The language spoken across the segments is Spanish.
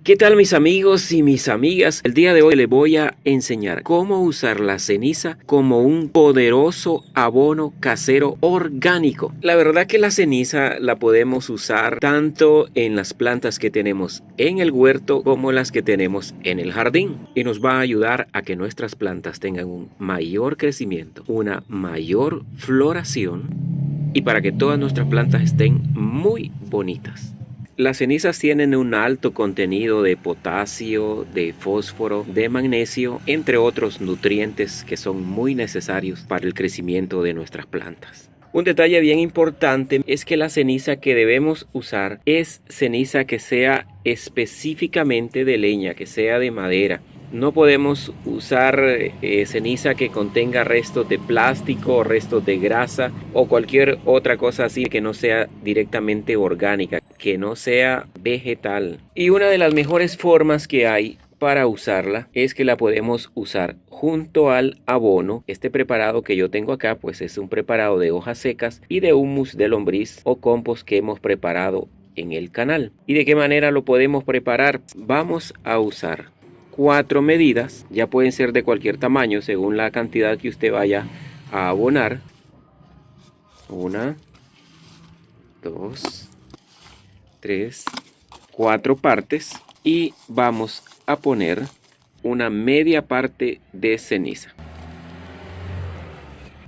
¿Qué tal mis amigos y mis amigas? El día de hoy les voy a enseñar cómo usar la ceniza como un poderoso abono casero orgánico. La verdad que la ceniza la podemos usar tanto en las plantas que tenemos en el huerto como las que tenemos en el jardín. Y nos va a ayudar a que nuestras plantas tengan un mayor crecimiento, una mayor floración y para que todas nuestras plantas estén muy bonitas. Las cenizas tienen un alto contenido de potasio, de fósforo, de magnesio, entre otros nutrientes que son muy necesarios para el crecimiento de nuestras plantas. Un detalle bien importante es que la ceniza que debemos usar es ceniza que sea específicamente de leña, que sea de madera. No podemos usar ceniza que contenga restos de plástico, restos de grasa o cualquier otra cosa así que no sea directamente orgánica, que no sea vegetal. Y una de las mejores formas que hay para usarla es que la podemos usar junto al abono. Este preparado que yo tengo acá pues es un preparado de hojas secas y de humus de lombriz o compost que hemos preparado en el canal. ¿Y de qué manera lo podemos preparar? Vamos a usar 4 medidas, ya pueden ser de cualquier tamaño según la cantidad que usted vaya a abonar. 1, 2, 3, 4 partes y vamos a poner una media parte de ceniza.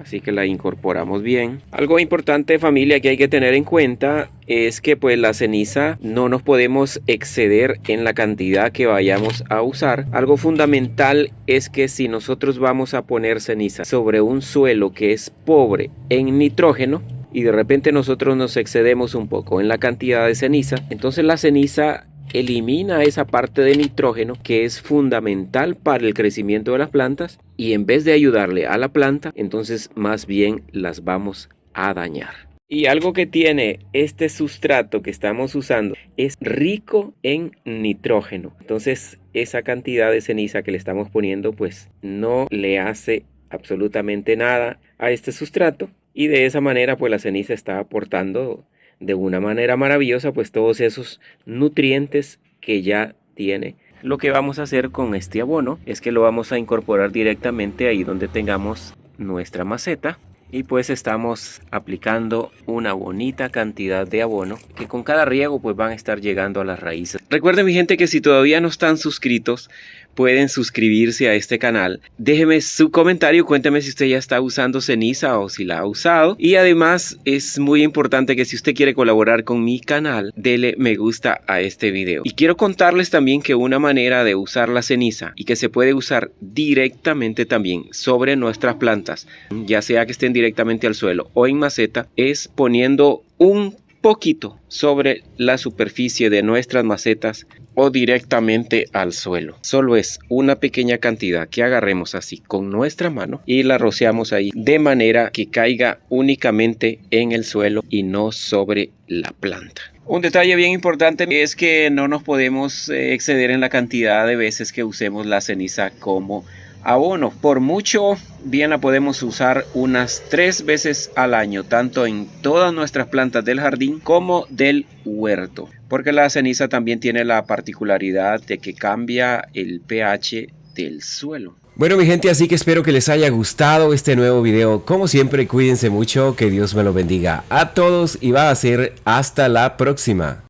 Así que la incorporamos bien. Algo importante, familia, que hay que tener en cuenta es que pues la ceniza no nos podemos exceder en la cantidad que vayamos a usar. Algo fundamental es que si nosotros vamos a poner ceniza sobre un suelo que es pobre en nitrógeno y de repente nosotros nos excedemos un poco en la cantidad de ceniza, entonces la ceniza elimina esa parte de nitrógeno que es fundamental para el crecimiento de las plantas y en vez de ayudarle a la planta, entonces más bien las vamos a dañar. Y algo que tiene este sustrato que estamos usando es rico en nitrógeno. Entonces esa cantidad de ceniza que le estamos poniendo pues no le hace absolutamente nada a este sustrato y de esa manera pues la ceniza está aportando de una manera maravillosa pues todos esos nutrientes que ya tiene. Lo que vamos a hacer con este abono es que lo vamos a incorporar directamente ahí donde tengamos nuestra maceta y pues estamos aplicando una bonita cantidad de abono que con cada riego pues van a estar llegando a las raíces. Recuerden mi gente que si todavía no están suscritos pueden suscribirse a este canal. Déjeme su comentario, cuénteme si usted ya está usando ceniza o si la ha usado. Y además es muy importante que si usted quiere colaborar con mi canal, dele me gusta a este video. Y quiero contarles también que una manera de usar la ceniza y que se puede usar directamente también sobre nuestras plantas, ya sea que estén directamente al suelo o en maceta, es poniendo un poquito sobre la superficie de nuestras macetas o directamente al suelo. Solo es una pequeña cantidad que agarremos así con nuestra mano y la rociamos ahí de manera que caiga únicamente en el suelo y no sobre la planta. Un detalle bien importante es que no nos podemos exceder en la cantidad de veces que usemos la ceniza como abono. Por mucho bien la podemos usar unas 3 veces al año, tanto en todas nuestras plantas del jardín como del huerto, porque la ceniza también tiene la particularidad de que cambia el pH del suelo. Bueno mi gente, así que espero que les haya gustado este nuevo video. Como siempre, cuídense mucho, que Dios me lo bendiga a todos y va a ser hasta la próxima.